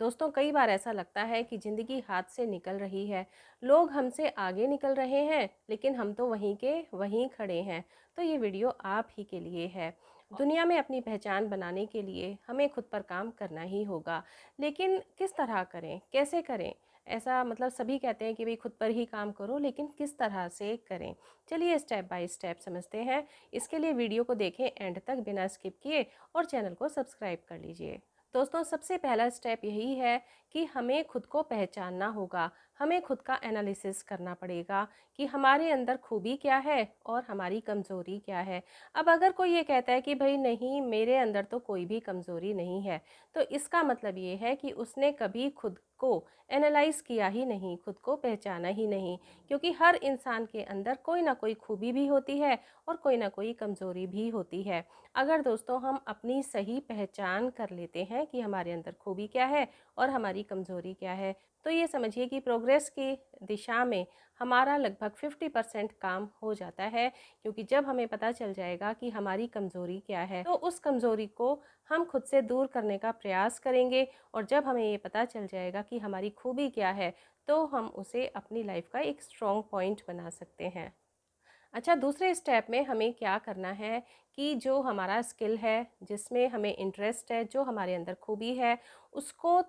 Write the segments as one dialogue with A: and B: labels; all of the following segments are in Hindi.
A: दोस्तों कई बार ऐसा लगता है कि ज़िंदगी हाथ से निकल रही है। लोग हमसे आगे निकल रहे हैं, लेकिन हम तो वहीं के वहीं खड़े हैं। तो ये वीडियो आप ही के लिए है। दुनिया में अपनी पहचान बनाने के लिए हमें खुद पर काम करना ही होगा। लेकिन किस तरह करें, कैसे करें? ऐसा मतलब सभी कहते हैं कि भाई खुद पर ही काम करो, लेकिन किस तरह से करें? चलिए स्टेप बाय स्टेप समझते हैं। इसके लिए वीडियो को देखें एंड तक बिना स्किप किए और चैनल को सब्सक्राइब कर लीजिए। दोस्तों सबसे पहला स्टेप यही है कि हमें खुद को पहचानना होगा। हमें खुद का एनालिसिस करना पड़ेगा कि हमारे अंदर खूबी क्या है और हमारी कमज़ोरी क्या है। अब अगर कोई ये कहता है कि भाई नहीं, मेरे अंदर तो कोई भी कमज़ोरी नहीं है, तो इसका मतलब ये है कि उसने कभी खुद को एनालाइज किया ही नहीं, खुद को पहचाना ही नहीं। क्योंकि हर इंसान के अंदर कोई ना कोई खूबी भी होती है और कोई ना कोई कमज़ोरी भी होती है। अगर दोस्तों हम अपनी सही पहचान कर लेते हैं कि हमारे अंदर खूबी क्या है और हमारी कमज़ोरी क्या है, तो ये समझिए कि प्रोग्रेस की दिशा में हमारा लगभग 50% काम हो जाता है। क्योंकि जब हमें पता चल जाएगा कि हमारी कमज़ोरी क्या है, तो उस कमज़ोरी को हम खुद से दूर करने का प्रयास करेंगे। और जब हमें ये पता चल जाएगा कि हमारी खूबी क्या है, तो हम उसे अपनी लाइफ का एक स्ट्रॉन्ग पॉइंट बना सकते हैं। अच्छा, दूसरे स्टेप में हमें क्या करना है कि जो हमारा स्किल है, जिसमें हमें इंटरेस्ट है, जो हमारे अंदर खूबी है, उसको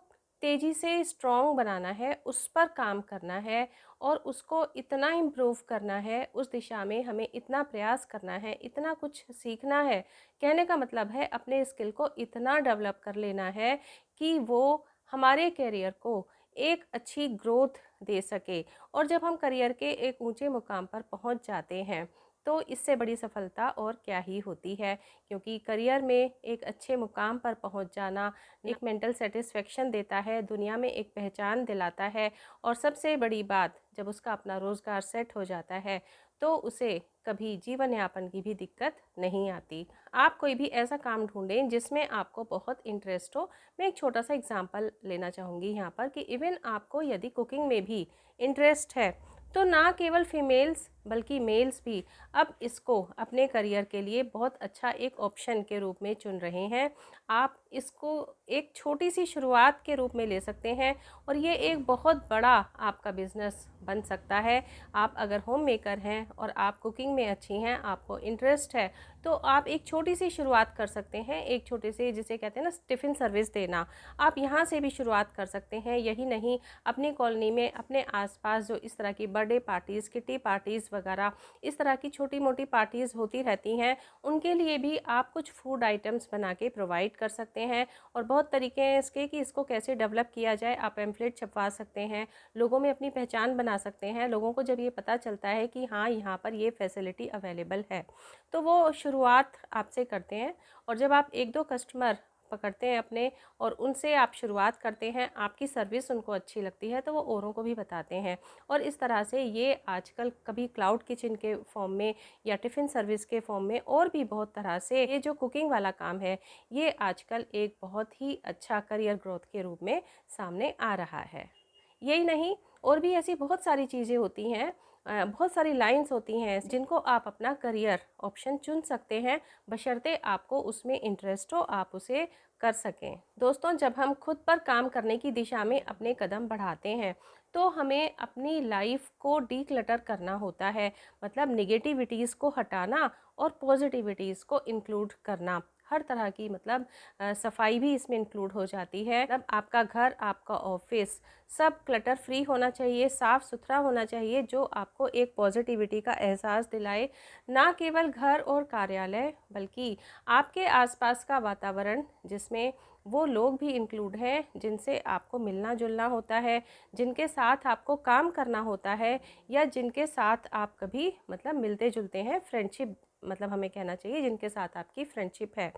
A: तेज़ी से स्ट्रॉन्ग बनाना है, उस पर काम करना है और उसको इतना इम्प्रूव करना है, उस दिशा में हमें इतना प्रयास करना है, इतना कुछ सीखना है। कहने का मतलब है अपने स्किल को इतना डेवलप कर लेना है कि वो हमारे करियर को एक अच्छी ग्रोथ दे सके। और जब हम करियर के एक ऊंचे मुकाम पर पहुंच जाते हैं, तो इससे बड़ी सफलता और क्या ही होती है। क्योंकि करियर में एक अच्छे मुकाम पर पहुंच जाना एक मेंटल सेटिस्फेक्शन देता है, दुनिया में एक पहचान दिलाता है। और सबसे बड़ी बात, जब उसका अपना रोज़गार सेट हो जाता है, तो उसे कभी जीवन यापन की भी दिक्कत नहीं आती। आप कोई भी ऐसा काम ढूंढें जिसमें आपको बहुत इंटरेस्ट हो। मैं एक छोटा सा एग्जांपल लेना चाहूँगी यहाँ पर कि इवन आपको यदि कुकिंग में भी इंटरेस्ट है, तो ना केवल फीमेल्स बल्कि मेल्स भी अब इसको अपने करियर के लिए बहुत अच्छा एक ऑप्शन के रूप में चुन रहे हैं। आप इसको एक छोटी सी शुरुआत के रूप में ले सकते हैं और ये एक बहुत बड़ा आपका बिजनेस बन सकता है। आप अगर होम मेकर हैं और आप कुकिंग में अच्छी हैं, आपको इंटरेस्ट है, तो आप एक छोटी सी शुरुआत कर सकते हैं। एक छोटे से, जिसे कहते हैं ना, टिफ़िन सर्विस देना, आप यहाँ से भी शुरुआत कर सकते हैं। यही नहीं, अपनी कॉलोनी में, अपने आसपास जो इस तरह की बर्थडे पार्टीज़, किटी पार्टीज़ वगैरह, इस तरह की छोटी मोटी पार्टीज़ होती रहती हैं, उनके लिए भी आप कुछ फूड आइटम्स बना के प्रोवाइड कर सकते हैं। और बहुत तरीके हैं इसके कि इसको कैसे डेवलप किया जाए। आप पैम्फलेट छपवा सकते हैं, लोगों में अपनी पहचान बना सकते हैं। लोगों को जब ये पता चलता है कि हाँ, यहाँ पर ये फैसिलिटी अवेलेबल है, तो वो शुरुआत आपसे करते हैं। और जब आप एक दो कस्टमर पकड़ते हैं अपने और उनसे आप शुरुआत करते हैं, आपकी सर्विस उनको अच्छी लगती है, तो वो औरों को भी बताते हैं। और इस तरह से ये आजकल कभी क्लाउड किचन के फॉर्म में या टिफ़िन सर्विस के फॉर्म में, और भी बहुत तरह से ये जो कुकिंग वाला काम है, ये आजकल एक बहुत ही अच्छा करियर ग्रोथ के रूप में सामने आ रहा है। यही नहीं, और भी ऐसी बहुत सारी चीज़ें होती हैं, बहुत सारी लाइंस होती हैं जिनको आप अपना करियर ऑप्शन चुन सकते हैं, बशर्ते आपको उसमें इंटरेस्ट हो, आप उसे कर सकें। दोस्तों जब हम खुद पर काम करने की दिशा में अपने कदम बढ़ाते हैं, तो हमें अपनी लाइफ को डीक्लटर करना होता है। मतलब निगेटिविटीज़ को हटाना और पॉजिटिविटीज़ को इंक्लूड करना। हर तरह की, मतलब सफाई भी इसमें इंक्लूड हो जाती है। मतलब आपका घर, आपका ऑफिस, सब क्लटर फ्री होना चाहिए, साफ़ सुथरा होना चाहिए, जो आपको एक पॉजिटिविटी का एहसास दिलाए। ना केवल घर और कार्यालय, बल्कि आपके आसपास का वातावरण, जिसमें वो लोग भी इंक्लूड हैं जिनसे आपको मिलना जुलना होता है, जिनके साथ आपको काम करना होता है, या जिनके साथ आप कभी मतलब मिलते जुलते हैं, फ्रेंडशिप, मतलब हमें कहना चाहिए जिनके साथ आपकी फ्रेंडशिप है।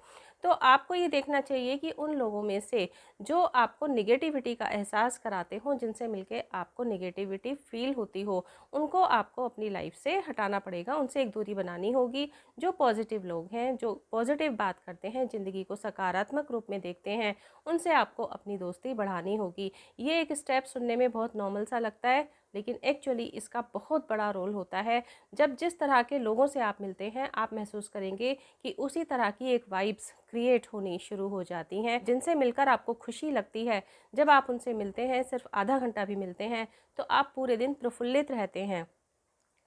A: तो आपको ये देखना चाहिए कि उन लोगों में से जो आपको निगेटिविटी का एहसास कराते हों, जिनसे मिलके आपको निगेटिविटी फील होती हो, उनको आपको अपनी लाइफ से हटाना पड़ेगा, उनसे एक दूरी बनानी होगी। जो पॉजिटिव लोग हैं, जो पॉजिटिव बात करते हैं, ज़िंदगी को सकारात्मक रूप में देखते हैं, उनसे आपको अपनी दोस्ती बढ़ानी होगी। ये एक स्टेप सुनने में बहुत नॉर्मल सा लगता है, लेकिन एक्चुअली इसका बहुत बड़ा रोल होता है। जब जिस तरह के लोगों से आप मिलते हैं, आप महसूस करेंगे कि उसी तरह की एक वाइब्स क्रिएट होनी शुरू हो जाती हैं। जिनसे मिलकर आपको खुशी लगती है, जब आप उनसे मिलते हैं, सिर्फ आधा घंटा भी मिलते हैं, तो आप पूरे दिन प्रफुल्लित रहते हैं।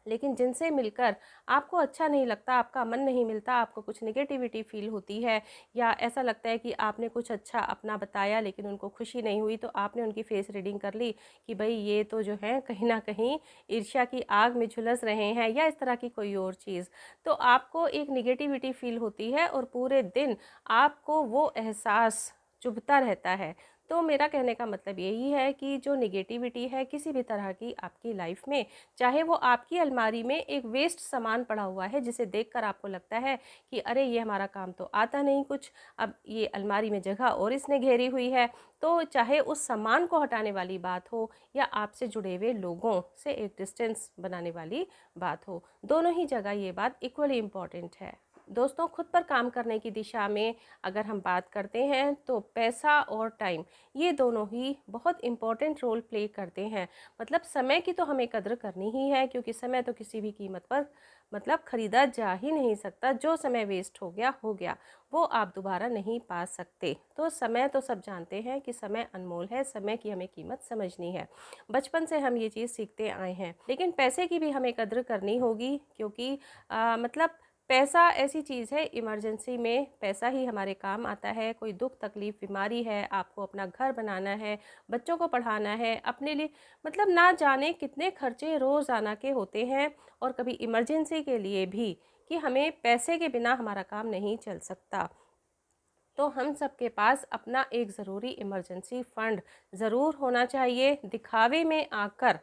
A: लेकिन जिनसे मिलकर आपको अच्छा नहीं लगता, आपका मन नहीं मिलता, आपको कुछ नेगेटिविटी फील होती है, या ऐसा लगता है कि आपने कुछ अच्छा अपना बताया लेकिन उनको खुशी नहीं हुई, तो आपने उनकी फेस रीडिंग कर ली कि भाई ये तो जो है कहीं ना कहीं ईर्ष्या की आग में झुलस रहे हैं, या इस तरह की कोई और चीज़। तो आपको एक निगेटिविटी फील होती है और पूरे दिन आपको वो एहसास चुभता रहता है। तो मेरा कहने का मतलब यही है कि जो निगेटिविटी है किसी भी तरह की आपकी लाइफ में, चाहे वो आपकी अलमारी में एक वेस्ट सामान पड़ा हुआ है जिसे देखकर आपको लगता है कि अरे ये हमारा काम तो आता नहीं कुछ, अब ये अलमारी में जगह और इसने घेरी हुई है, तो चाहे उस सामान को हटाने वाली बात हो या आपसे जुड़े हुए लोगों से एक डिस्टेंस बनाने वाली बात हो, दोनों ही जगह ये बात इक्वली इम्पॉर्टेंट है। दोस्तों, खुद पर काम करने की दिशा में अगर हम बात करते हैं तो पैसा और टाइम, ये दोनों ही बहुत इम्पॉर्टेंट रोल प्ले करते हैं। मतलब समय की तो हमें कद्र करनी ही है, क्योंकि समय तो किसी भी कीमत पर मतलब ख़रीदा जा ही नहीं सकता। जो समय वेस्ट हो गया, वो आप दोबारा नहीं पा सकते। तो समय तो सब जानते हैं कि समय अनमोल है, समय की हमें कीमत समझनी है। बचपन से हम ये चीज़ सीखते आए हैं। लेकिन पैसे की भी हमें कद्र करनी होगी, क्योंकि मतलब पैसा ऐसी चीज़ है, इमरजेंसी में पैसा ही हमारे काम आता है। कोई दुख तकलीफ़ बीमारी है, आपको अपना घर बनाना है, बच्चों को पढ़ाना है, अपने लिए मतलब ना जाने कितने खर्चे रोज़ाना के होते हैं, और कभी इमरजेंसी के लिए भी कि हमें पैसे के बिना हमारा काम नहीं चल सकता। तो हम सबके पास अपना एक ज़रूरी इमरजेंसी फ़ंड ज़रूर होना चाहिए। दिखावे में आकर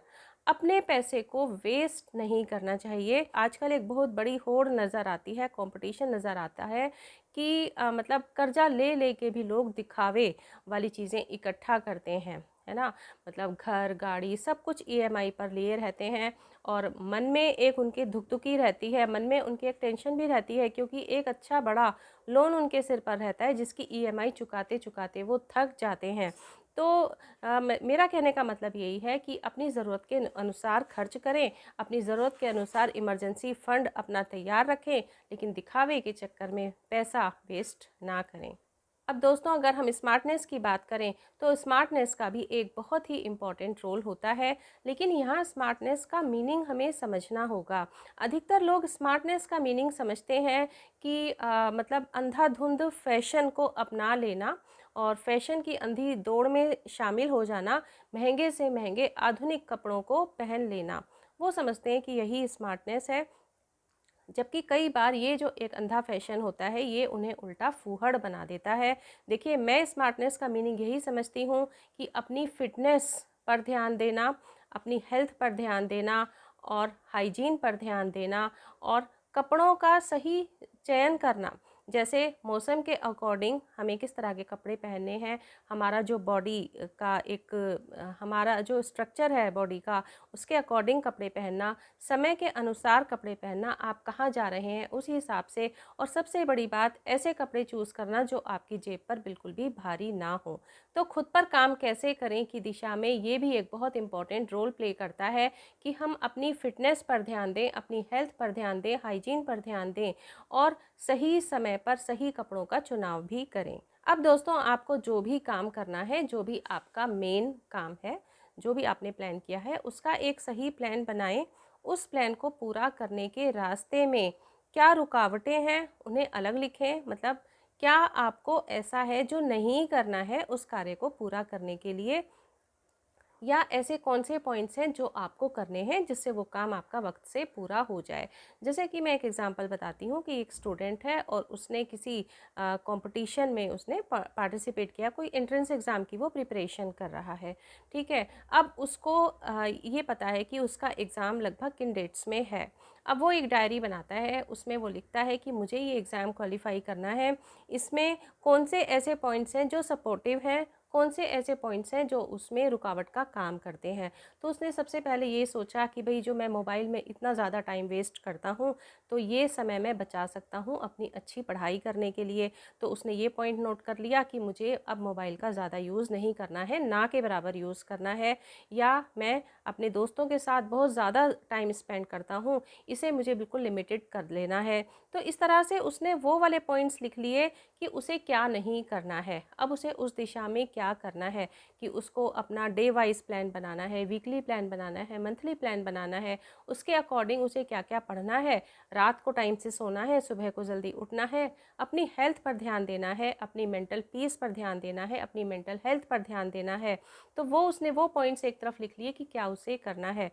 A: अपने पैसे को वेस्ट नहीं करना चाहिए। आजकल एक बहुत बड़ी होड़ नज़र आती है, कंपटीशन नज़र आता है कि मतलब कर्जा ले ले के भी लोग दिखावे वाली चीज़ें इकट्ठा करते हैं, है ना? मतलब घर, गाड़ी सब कुछ ईएमआई पर लिए रहते हैं, और मन में एक उनकी धुकधुकी रहती है, मन में उनकी एक टेंशन भी रहती है, क्योंकि एक अच्छा बड़ा लोन उनके सिर पर रहता है जिसकी ईएमआई चुकाते चुकाते वो थक जाते हैं। तो मेरा कहने का मतलब यही है कि अपनी ज़रूरत के अनुसार खर्च करें, अपनी ज़रूरत के अनुसार इमरजेंसी फ़ंड अपना तैयार रखें, लेकिन दिखावे के चक्कर में पैसा वेस्ट ना करें। अब दोस्तों, अगर हम स्मार्टनेस की बात करें तो स्मार्टनेस का भी एक बहुत ही इम्पॉर्टेंट रोल होता है, लेकिन यहाँ स्मार्टनेस का मीनिंग हमें समझना होगा। अधिकतर लोग स्मार्टनेस का मीनिंग समझते हैं कि मतलब अंधाधुंध फैशन को अपना लेना और फैशन की अंधी दौड़ में शामिल हो जाना, महंगे से महंगे आधुनिक कपड़ों को पहन लेना। वो समझते हैं कि यही स्मार्टनेस है, जबकि कई बार ये जो एक अंधा फैशन होता है ये उन्हें उल्टा फूहड़ बना देता है। देखिए, मैं स्मार्टनेस का मीनिंग यही समझती हूँ कि अपनी फिटनेस पर ध्यान देना, अपनी हेल्थ पर ध्यान देना, और हाइजीन पर ध्यान देना, और कपड़ों का सही चयन करना। जैसे मौसम के अकॉर्डिंग हमें किस तरह के कपड़े पहनने हैं, हमारा जो बॉडी का एक हमारा जो स्ट्रक्चर है बॉडी का, उसके अकॉर्डिंग कपड़े पहनना, समय के अनुसार कपड़े पहनना, आप कहाँ जा रहे हैं उस हिसाब से, और सबसे बड़ी बात, ऐसे कपड़े चूज़ करना जो आपकी जेब पर बिल्कुल भी भारी ना हो। तो खुद पर काम कैसे करें की दिशा में ये भी एक बहुत इंपॉर्टेंट रोल प्ले करता है कि हम अपनी फिटनेस पर ध्यान दें, अपनी हेल्थ पर ध्यान दें, हाइजीन पर ध्यान दें, और सही समय पर सही कपड़ों का चुनाव भी करें। अब दोस्तों, आपको जो भी काम करना है, जो भी आपका मेन काम है, जो भी आपने प्लान किया है, उसका एक सही प्लान बनाएं। उस प्लान को पूरा करने के रास्ते में क्या रुकावटें हैं उन्हें अलग लिखें। मतलब क्या आपको ऐसा है जो नहीं करना है उस कार्य को पूरा करने के लिए, या ऐसे कौन से पॉइंट्स हैं जो आपको करने हैं जिससे वो काम आपका वक्त से पूरा हो जाए। जैसे कि मैं एक एग्जांपल बताती हूँ कि एक स्टूडेंट है और उसने किसी कंपटीशन में उसने पार्टिसिपेट किया, कोई एंट्रेंस एग्ज़ाम की वो प्रिपरेशन कर रहा है, ठीक है। अब उसको ये पता है कि उसका एग्ज़ाम लगभग किन डेट्स में है। अब वो एक डायरी बनाता है, उसमें वो लिखता है कि मुझे ये एग्ज़ाम क्वालिफाई करना है, इसमें कौन से ऐसे पॉइंट्स हैं जो सपोर्टिव हैं, कौन से ऐसे पॉइंट्स हैं जो उसमें रुकावट का काम करते हैं। तो उसने सबसे पहले ये सोचा कि भाई जो मैं मोबाइल में इतना ज़्यादा टाइम वेस्ट करता हूँ, तो ये समय मैं बचा सकता हूँ अपनी अच्छी पढ़ाई करने के लिए। तो उसने ये पॉइंट नोट कर लिया कि मुझे अब मोबाइल का ज़्यादा यूज़ नहीं करना है, ना के बराबर यूज़ करना है, या मैं अपने दोस्तों के साथ बहुत ज़्यादा टाइम स्पेंड करता हूँ, इसे मुझे बिल्कुल लिमिटेड कर लेना है। तो इस तरह से उसने वो वाले पॉइंट्स लिख लिए कि उसे क्या नहीं करना है, अब उसे उस दिशा में क्या करना है, कि उसको अपना डे वाइज प्लान बनाना है, वीकली प्लान बनाना है, मंथली प्लान बनाना है, उसके अकॉर्डिंग उसे क्या क्या पढ़ना है, रात को टाइम से सोना है, सुबह को जल्दी उठना है, अपनी हेल्थ पर ध्यान देना है, अपनी मेंटल पीस पर ध्यान देना है, अपनी मेंटल हेल्थ पर ध्यान देना है। तो वो उसने वो पॉइंट्स एक तरफ लिख लिए कि क्या उसे करना है।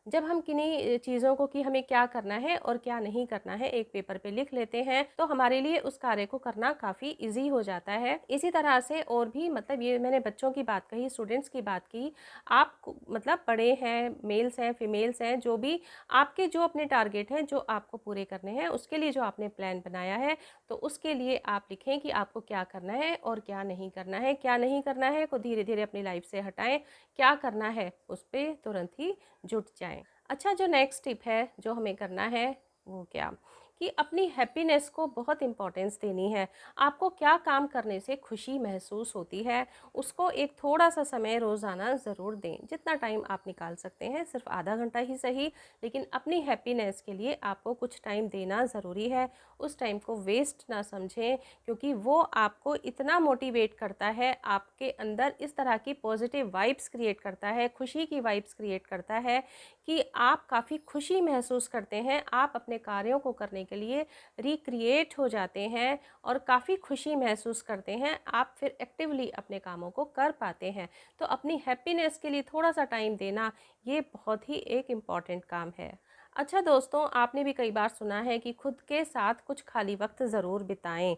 A: जब हम किन्हीं चीज़ों को कि हमें क्या करना है और क्या नहीं करना है एक पेपर पे लिख लेते हैं, तो हमारे लिए उस कार्य को करना काफ़ी इजी हो जाता है। इसी तरह से और भी, मतलब ये मैंने बच्चों की बात कही, स्टूडेंट्स की बात की, आप मतलब बड़े हैं, मेल्स हैं, फीमेल्स हैं, जो भी आपके जो अपने टारगेट हैं जो आपको पूरे करने हैं, उसके लिए जो आपने प्लान बनाया है, तो उसके लिए आप लिखें कि आपको क्या करना है और क्या नहीं करना है। क्या नहीं करना है को धीरे धीरे अपनी लाइफ से हटाएं, क्या करना है उस पर तुरंत ही जुट जाएं। अच्छा, जो नेक्स्ट टिप है जो हमें करना है वो क्या, कि अपनी हैप्पीनेस को बहुत इम्पोर्टेंस देनी है। आपको क्या काम करने से खुशी महसूस होती है, उसको एक थोड़ा सा समय रोज़ाना ज़रूर दें। जितना टाइम आप निकाल सकते हैं, सिर्फ आधा घंटा ही सही, लेकिन अपनी हैप्पीनेस के लिए आपको कुछ टाइम देना ज़रूरी है। उस टाइम को वेस्ट ना समझें, क्योंकि वो आपको इतना मोटिवेट करता है, आपके अंदर इस तरह की पॉजिटिव वाइब्स क्रिएट करता है, खुशी की वाइब्स क्रिएट करता है कि आप काफ़ी खुशी महसूस करते हैं, आप अपने कार्यों को करने के लिए रिक्रिएट हो जाते हैं और काफ़ी खुशी महसूस करते हैं, आप फिर एक्टिवली अपने कामों को कर पाते हैं। तो अपनी हैप्पीनेस के लिए थोड़ा सा टाइम देना, ये बहुत ही एक इम्पॉर्टेंट काम है। अच्छा दोस्तों, आपने भी कई बार सुना है कि खुद के साथ कुछ खाली वक्त ज़रूर बिताएं।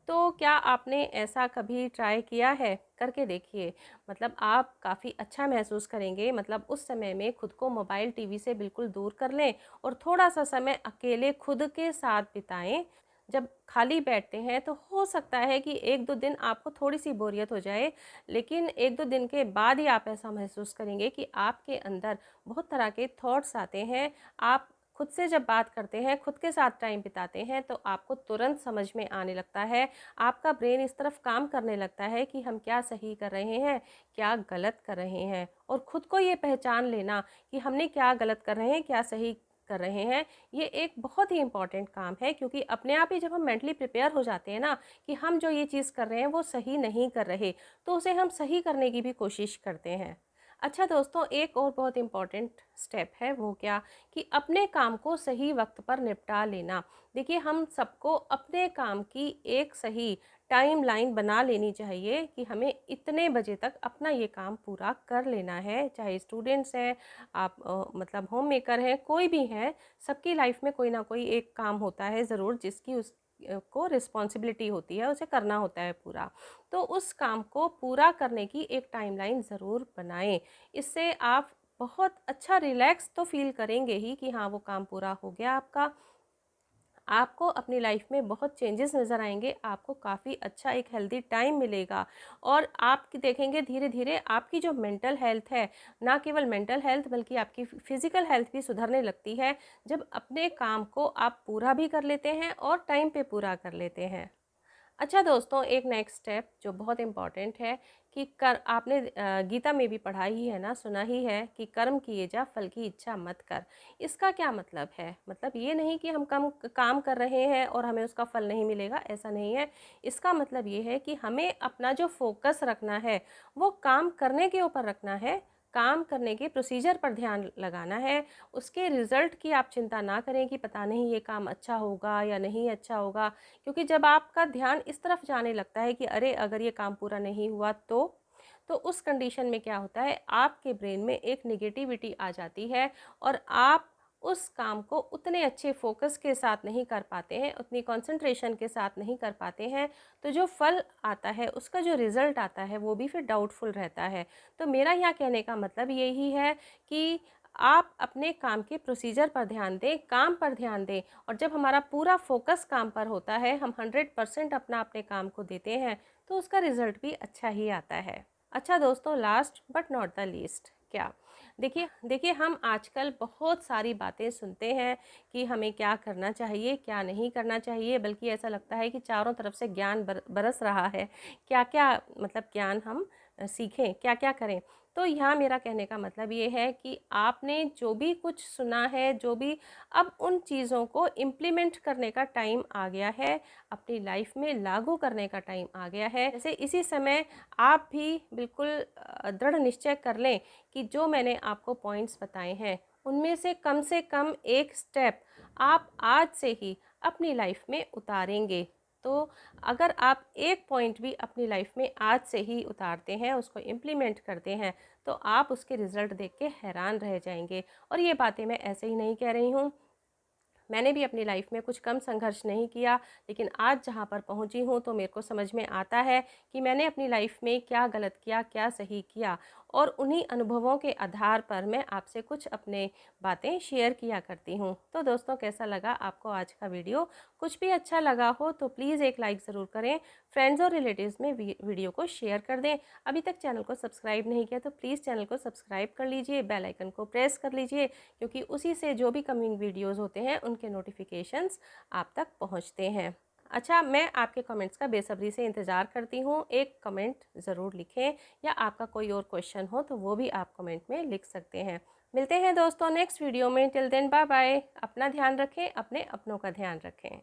A: तो क्या आपने ऐसा कभी ट्राई किया है? करके देखिए, मतलब आप काफ़ी अच्छा महसूस करेंगे। मतलब उस समय में खुद को मोबाइल टीवी से बिल्कुल दूर कर लें और थोड़ा सा समय अकेले खुद के साथ बिताएं। जब खाली बैठते हैं तो हो सकता है कि एक दो दिन आपको थोड़ी सी बोरियत हो जाए, लेकिन एक दो दिन के बाद ही आप ऐसा महसूस करेंगे कि आपके अंदर बहुत तरह के थॉट्स आते हैं। आप खुद से जब बात करते हैं, खुद के साथ टाइम बिताते हैं, तो आपको तुरंत समझ में आने लगता है, आपका ब्रेन इस तरफ काम करने लगता है कि हम क्या सही कर रहे हैं, क्या गलत कर रहे हैं। और खुद को ये पहचान लेना कि हमने क्या गलत कर रहे हैं, क्या सही कर रहे हैं, ये एक बहुत ही इम्पॉर्टेंट काम है। क्योंकि अपने आप ही जब हम मेंटली प्रिपेयर हो जाते हैं ना कि हम जो ये चीज़ कर रहे हैं वो सही नहीं कर रहे, तो उसे हम सही करने की भी कोशिश करते हैं। अच्छा दोस्तों, एक और बहुत इम्पॉर्टेंट स्टेप है वो क्या, कि अपने काम को सही वक्त पर निपटा लेना। देखिए, हम सबको अपने काम की एक सही टाइम लाइन बना लेनी चाहिए कि हमें इतने बजे तक अपना ये काम पूरा कर लेना है। चाहे स्टूडेंट्स हैं, आप मतलब होम मेकर हैं, कोई भी हैं, सबकी लाइफ में कोई ना कोई एक काम होता है ज़रूर, जिसकी उस को रिस्पॉन्सिबिलिटी होती है, उसे करना होता है पूरा। तो उस काम को पूरा करने की एक टाइमलाइन ज़रूर बनाएं। इससे आप बहुत अच्छा रिलैक्स तो फील करेंगे ही कि हाँ वो काम पूरा हो गया आपका। आपको अपनी लाइफ में बहुत चेंजेस नज़र आएंगे, आपको काफ़ी अच्छा एक हेल्दी टाइम मिलेगा। और आप देखेंगे धीरे धीरे आपकी जो मेंटल हेल्थ है, ना केवल मेंटल हेल्थ बल्कि आपकी फिजिकल हेल्थ भी सुधरने लगती है, जब अपने काम को आप पूरा भी कर लेते हैं और टाइम पे पूरा कर लेते हैं। अच्छा दोस्तों, एक नेक्स्ट स्टेप जो बहुत इम्पॉर्टेंट है, कि कर आपने गीता में भी पढ़ा ही है ना, सुना ही है कि कर्म किए जा फल की इच्छा मत कर। इसका क्या मतलब है? मतलब ये नहीं कि हम कम काम कर रहे हैं और हमें उसका फल नहीं मिलेगा, ऐसा नहीं है। इसका मतलब ये है कि हमें अपना जो फोकस रखना है वो काम करने के ऊपर रखना है, काम करने के प्रोसीजर पर ध्यान लगाना है। उसके रिजल्ट की आप चिंता ना करें कि पता नहीं ये काम अच्छा होगा या नहीं अच्छा होगा। क्योंकि जब आपका ध्यान इस तरफ जाने लगता है कि अरे अगर ये काम पूरा नहीं हुआ तो उस कंडीशन में क्या होता है, आपके ब्रेन में एक निगेटिविटी आ जाती है और आप उस काम को उतने अच्छे फोकस के साथ नहीं कर पाते हैं, उतनी कंसंट्रेशन के साथ नहीं कर पाते हैं। तो जो फल आता है, उसका जो रिज़ल्ट आता है, वो भी फिर डाउटफुल रहता है। तो मेरा यहाँ कहने का मतलब यही है कि आप अपने काम के प्रोसीजर पर ध्यान दें, काम पर ध्यान दें। और जब हमारा पूरा फोकस काम पर होता है, हम 100% अपने काम को देते हैं, तो उसका रिजल्ट भी अच्छा ही आता है। अच्छा दोस्तों, last but not the least, क्या देखिए देखिए हम आजकल बहुत सारी बातें सुनते हैं कि हमें क्या करना चाहिए, क्या नहीं करना चाहिए, बल्कि ऐसा लगता है कि चारों तरफ से ज्ञान बरस रहा है। क्या क्या मतलब ज्ञान हम सीखें, क्या क्या करें। तो यहाँ मेरा कहने का मतलब ये है कि आपने जो भी कुछ सुना है, जो भी, अब उन चीज़ों को इम्प्लीमेंट करने का टाइम आ गया है, अपनी लाइफ में लागू करने का टाइम आ गया है। जैसे इसी समय आप भी बिल्कुल दृढ़ निश्चय कर लें कि जो मैंने आपको पॉइंट्स बताए हैं, उनमें से कम एक स्टेप आप आज से ही अपनी लाइफ में उतारेंगे। तो अगर आप एक पॉइंट भी अपनी लाइफ में आज से ही उतारते हैं, उसको इम्प्लीमेंट करते हैं, तो आप उसके रिज़ल्ट देख के हैरान रह जाएंगे। और ये बातें मैं ऐसे ही नहीं कह रही हूँ, मैंने भी अपनी लाइफ में कुछ कम संघर्ष नहीं किया, लेकिन आज जहाँ पर पहुँची हूँ तो मेरे को समझ में आता है कि मैंने अपनी लाइफ में क्या गलत किया, क्या सही किया। और उन्हीं अनुभवों के आधार पर मैं आपसे कुछ अपने बातें शेयर किया करती हूँ। तो दोस्तों, कैसा लगा आपको आज का वीडियो? कुछ भी अच्छा लगा हो तो प्लीज़ एक लाइक ज़रूर करें, फ्रेंड्स और रिलेटिव्स में वीडियो को शेयर कर दें। अभी तक चैनल को सब्सक्राइब नहीं किया तो प्लीज़ चैनल को सब्सक्राइब कर लीजिए, बेल आइकन को प्रेस कर लीजिए, क्योंकि उसी से जो भी कमिंग वीडियोज़ होते हैं उनके नोटिफिकेशंस आप तक पहुंचते हैं। अच्छा, मैं आपके कमेंट्स का बेसब्री से इंतज़ार करती हूँ। एक कमेंट ज़रूर लिखें, या आपका कोई और क्वेश्चन हो तो वो भी आप कमेंट में लिख सकते हैं। मिलते हैं दोस्तों नेक्स्ट वीडियो में। Till then bye bye. अपना ध्यान रखें, अपने अपनों का ध्यान रखें।